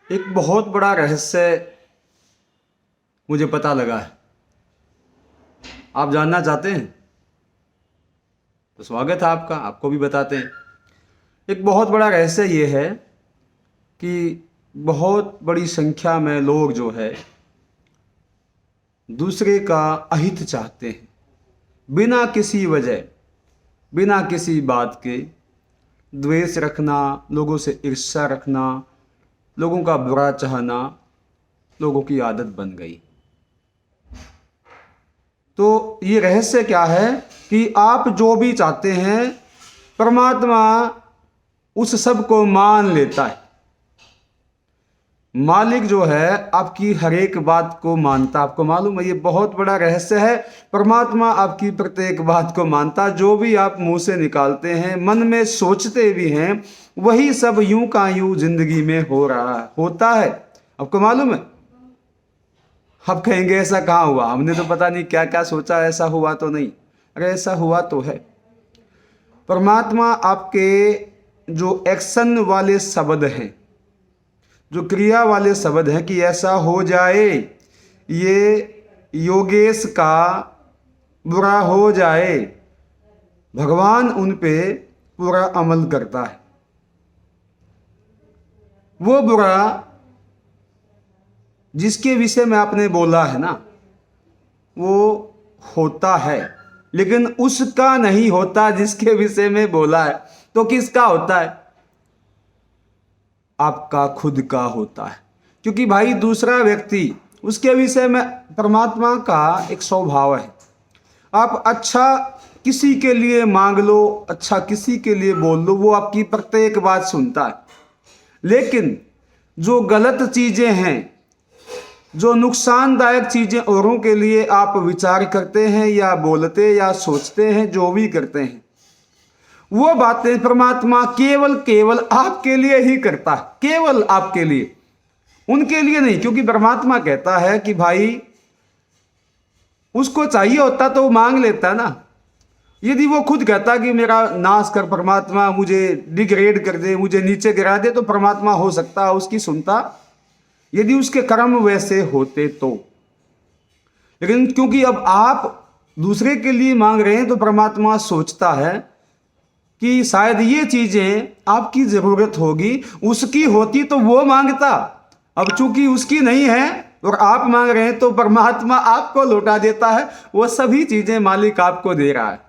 एक बहुत बड़ा रहस्य मुझे पता लगा है। आप जानना चाहते हैं तो स्वागत है आपका, आपको भी बताते हैं। एक बहुत बड़ा रहस्य ये है कि बहुत बड़ी संख्या में लोग जो है दूसरे का अहित चाहते हैं, बिना किसी वजह, बिना किसी बात के द्वेष रखना, लोगों से ईर्ष्या रखना, लोगों का बुरा चाहना लोगों की आदत बन गई। तो ये रहस्य क्या है कि आप जो भी चाहते हैं परमात्मा उस सब को मान लेता है। मालिक जो है आपकी हर एक बात को मानता। आपको मालूम है, ये बहुत बड़ा रहस्य है। परमात्मा आपकी प्रत्येक बात को मानता। जो भी आप मुंह से निकालते हैं, मन में सोचते भी हैं, वही सब यूं का यूं जिंदगी में हो रहा होता है। आपको मालूम है। आप कहेंगे ऐसा कहाँ हुआ, हमने तो पता नहीं क्या क्या सोचा, ऐसा हुआ तो नहीं। अरे ऐसा हुआ तो है। परमात्मा आपके जो एक्शन वाले शब्द हैं, जो क्रिया वाले शब्द हैं कि ऐसा हो जाए, ये योगेश का बुरा हो जाए, भगवान उन पे पूरा अमल करता है। वो बुरा जिसके विषय में आपने बोला है ना, वो होता है, लेकिन उसका नहीं होता जिसके विषय में बोला है। तो किसका होता है? आपका खुद का होता है। क्योंकि भाई दूसरा व्यक्ति, उसके विषय में परमात्मा का एक स्वभाव है। आप अच्छा किसी के लिए मांग लो, अच्छा किसी के लिए बोल लो, वो आपकी प्रत्येक बात सुनता है। लेकिन जो गलत चीजें हैं, जो नुकसानदायक चीजें औरों के लिए आप विचार करते हैं या बोलते या सोचते हैं, जो भी करते हैं, वो बातें परमात्मा केवल आपके लिए ही करता है। केवल आपके लिए, उनके लिए नहीं। क्योंकि परमात्मा कहता है कि भाई उसको चाहिए होता तो वो मांग लेता ना। यदि वो खुद कहता कि मेरा नाश कर परमात्मा, मुझे डिग्रेड कर दे, मुझे नीचे गिरा दे, तो परमात्मा हो सकता है उसकी सुनता, यदि उसके कर्म वैसे होते तो। लेकिन क्योंकि अब आप दूसरे के लिए मांग रहे हैं, तो परमात्मा सोचता है कि शायद ये चीजें आपकी जरूरत होगी, उसकी होती तो वो मांगता। अब चूंकि उसकी नहीं है और आप मांग रहे हैं, तो परमात्मा आपको लौटा देता है। वो सभी चीजें मालिक आपको दे रहा है।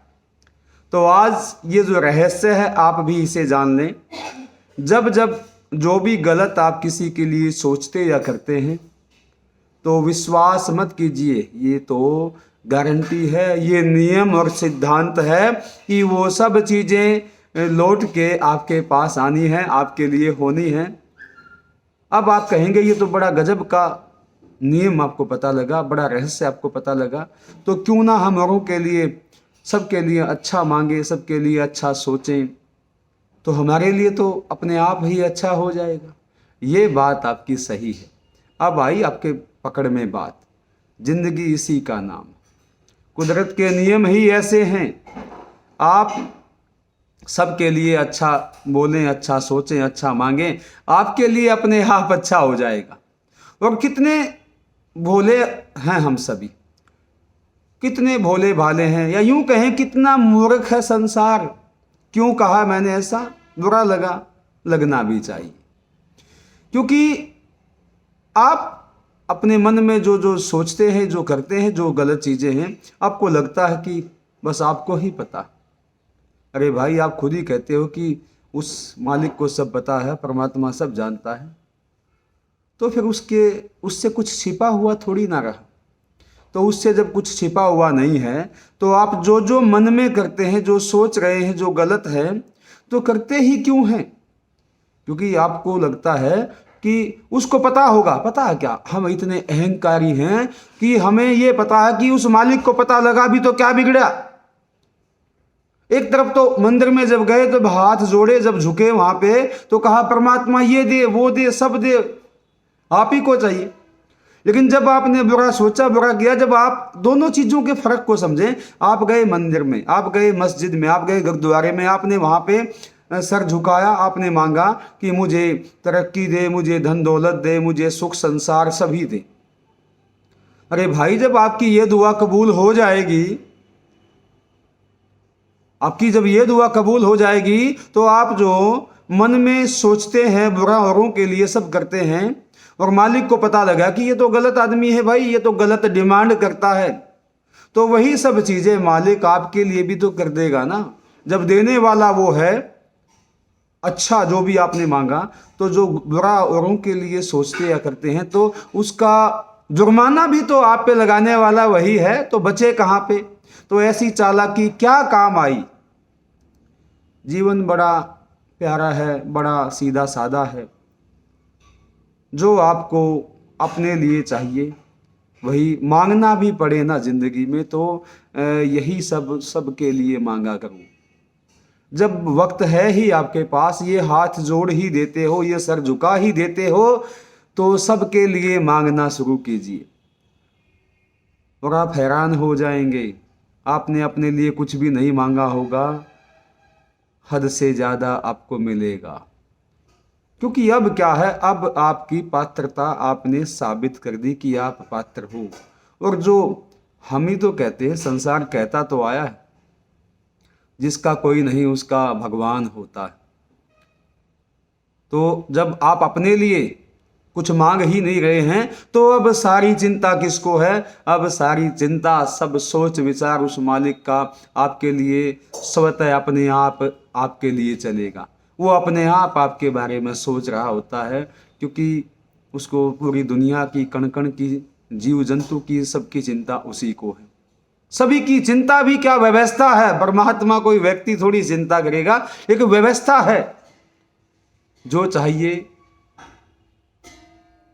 तो आज ये जो रहस्य है, आप भी इसे जान लें। जब जब जो भी गलत आप किसी के लिए सोचते या करते हैं, तो विश्वास मत कीजिए। ये तो गारंटी है, ये नियम और सिद्धांत है कि वो सब चीज़ें लौट के आपके पास आनी है, आपके लिए होनी है। अब आप कहेंगे ये तो बड़ा गजब का नियम आपको पता लगा, बड़ा रहस्य आपको पता लगा, तो क्यों ना हम औरों के लिए, सबके लिए अच्छा मांगे, सबके लिए अच्छा सोचें, तो हमारे लिए तो अपने आप ही अच्छा हो जाएगा। ये बात आपकी सही है। अब आई आपके पकड़ में बात, जिंदगी इसी का नाम। कुदरत के नियम ही ऐसे हैं। आप सबके लिए अच्छा बोलें, अच्छा सोचें, अच्छा मांगें, आपके लिए अपने आप अच्छा हो जाएगा। और कितने भोले हैं हम सभी, कितने भोले भाले हैं, या यूं कहें कितना मूर्ख है संसार। क्यों कहा मैंने ऐसा? बुरा लगा, लगना भी चाहिए। क्योंकि आप अपने मन में जो जो सोचते हैं, जो करते हैं, जो गलत चीज़ें हैं, आपको लगता है कि बस आपको ही पता। अरे भाई, आप खुद ही कहते हो कि उस मालिक को सब पता है, परमात्मा सब जानता है। तो फिर उससे कुछ छिपा हुआ थोड़ी ना रहा। तो उससे जब कुछ छिपा हुआ नहीं है, तो आप जो जो मन में करते हैं, जो सोच रहे हैं, जो गलत है, तो करते ही क्यों हैं? क्योंकि आपको लगता है कि उसको पता होगा। पता है क्या? हम इतने अहंकारी हैं कि हमें ये पता है कि उस मालिक को पता लगा भी तो क्या बिगड़ा। एक तरफ तो मंदिर में जब गए तो हाथ जोड़े, जब झुके वहां पे, तो कहा परमात्मा ये दे, वो दे, सब दे, आप ही को चाहिए। लेकिन जब आपने बुरा सोचा, बुरा किया, जब आप दोनों चीजों के फर्क को समझें, आप गए मंदिर में, आप गए मस्जिद में, आप गए गुरुद्वारे में, आपने वहां पे सर झुकाया, आपने मांगा कि मुझे तरक्की दे, मुझे धन दौलत दे, मुझे सुख संसार सभी दे। अरे भाई, जब आपकी ये दुआ कबूल हो जाएगी, आपकी जब ये दुआ कबूल हो जाएगी, तो आप जो मन में सोचते हैं बुरा औरों के लिए सब करते हैं, और मालिक को पता लगा कि ये तो गलत आदमी है भाई, ये तो गलत डिमांड करता है, तो वही सब चीजें मालिक आपके लिए भी तो कर देगा ना। जब देने वाला वो है, अच्छा जो भी आपने मांगा, तो जो बुरा औरों के लिए सोचते या करते हैं, तो उसका जुर्माना भी तो आप पे लगाने वाला वही है, तो बचे कहाँ पे। तो ऐसी चालाकी क्या काम आई। जीवन बड़ा प्यारा है, बड़ा सीधा साधा है। जो आपको अपने लिए चाहिए वही मांगना भी पड़े ना जिंदगी में, तो यही सब के लिए मांगा करूं। जब वक्त है ही आपके पास, ये हाथ जोड़ ही देते हो, ये सर झुका ही देते हो, तो सबके लिए मांगना शुरू कीजिए और आप हैरान हो जाएंगे। आपने अपने लिए कुछ भी नहीं मांगा होगा, हद से ज़्यादा आपको मिलेगा। क्योंकि अब क्या है, अब आपकी पात्रता आपने साबित कर दी कि आप पात्र हो। और जो हम ही तो कहते हैं, संसार कहता तो आया है, जिसका कोई नहीं उसका भगवान होता है। तो जब आप अपने लिए कुछ मांग ही नहीं रहे हैं, तो अब सारी चिंता किसको है। अब सारी चिंता, सब सोच विचार उस मालिक का आपके लिए स्वतः अपने आप आपके लिए चलेगा। वो अपने आप आपके बारे में सोच रहा होता है, क्योंकि उसको पूरी दुनिया की कण कण की, जीव जंतु की, सबकी चिंता उसी को है। सभी की चिंता भी क्या व्यवस्था है। परमात्मा कोई व्यक्ति थोड़ी चिंता करेगा, एक व्यवस्था है। जो चाहिए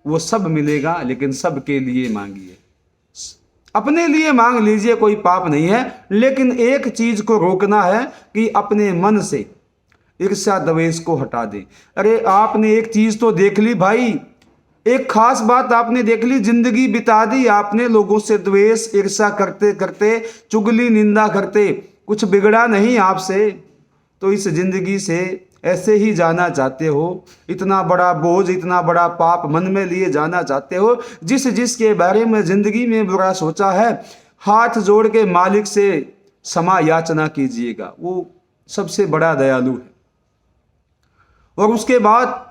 वो सब मिलेगा, लेकिन सबके लिए मांगिए। अपने लिए मांग लीजिए, कोई पाप नहीं है, लेकिन एक चीज को रोकना है कि अपने मन से ईर्ष्या द्वेष को हटा दे। अरे आपने एक चीज तो देख ली भाई, एक खास बात आपने देख ली, जिंदगी बिता दी आपने लोगों से द्वेष ईर्ष्या करते करते, चुगली निंदा करते, कुछ बिगड़ा नहीं आपसे। तो इस जिंदगी से ऐसे ही जाना चाहते हो, इतना बड़ा बोझ, इतना बड़ा पाप मन में लिए जाना चाहते हो। जिसके बारे में जिंदगी में बुरा सोचा है, हाथ जोड़ के मालिक से क्षमा याचना कीजिएगा, वो सबसे बड़ा दयालु है। और उसके बाद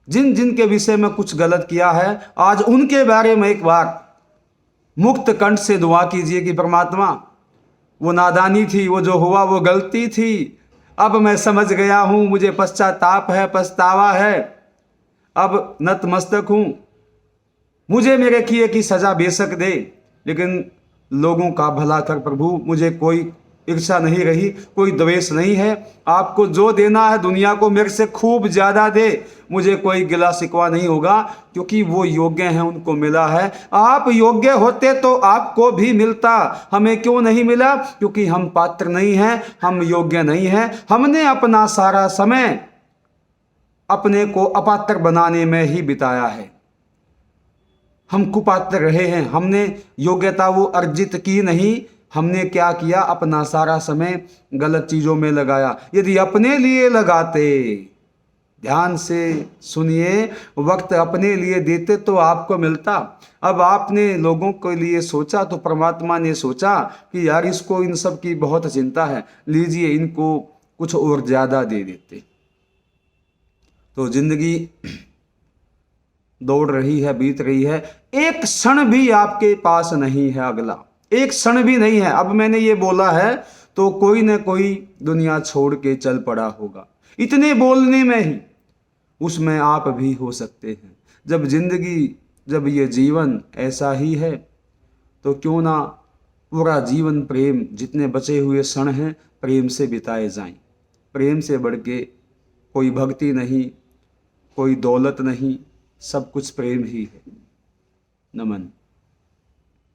जिन जिन के विषय में कुछ गलत किया है, आज उनके बारे में एक बार मुक्त कंठ से दुआ कीजिए कि परमात्मा, वो नादानी थी, वो जो हुआ वो गलती थी, अब मैं समझ गया हूं, मुझे पश्चाताप है, पछतावा है, अब नतमस्तक हूं। मुझे मेरे किए की सजा बेशक दे, लेकिन लोगों का भला कर प्रभु। मुझे कोई ईर्ष्या नहीं रही, कोई द्वेष नहीं है। आपको जो देना है दुनिया को मेरे से खूब ज्यादा दे, मुझे कोई गिला शिकवा नहीं होगा, क्योंकि वो योग्य हैं, उनको मिला है। आप योग्य होते तो आपको भी मिलता, हमें क्यों नहीं मिला? क्योंकि हम पात्र नहीं हैं, हम योग्य नहीं हैं। हमने अपना सारा समय अपने को अपात्र बनाने में ही बिताया है। हम कुपात्र रहे हैं, हमने योग्यता वो अर्जित की नहीं। हमने क्या किया? अपना सारा समय गलत चीजों में लगाया। यदि अपने लिए लगाते, ध्यान से सुनिए, वक्त अपने लिए देते तो आपको मिलता। अब आपने लोगों के लिए सोचा तो परमात्मा ने सोचा कि यार इसको इन सब की बहुत चिंता है, लीजिए इनको कुछ और ज्यादा दे देते। तो जिंदगी दौड़ रही है, बीत रही है, एक क्षण भी आपके पास नहीं है, अगला एक क्षण भी नहीं है। अब मैंने ये बोला है तो कोई न कोई दुनिया छोड़ के चल पड़ा होगा। इतने बोलने में ही उसमें आप भी हो सकते हैं। जब जिंदगी, जब ये जीवन ऐसा ही है, तो क्यों ना पूरा जीवन प्रेम, जितने बचे हुए क्षण हैं प्रेम से बिताए जाएं। प्रेम से बढ़ के कोई भक्ति नहीं, कोई दौलत नहीं, सब कुछ प्रेम ही है। नमन।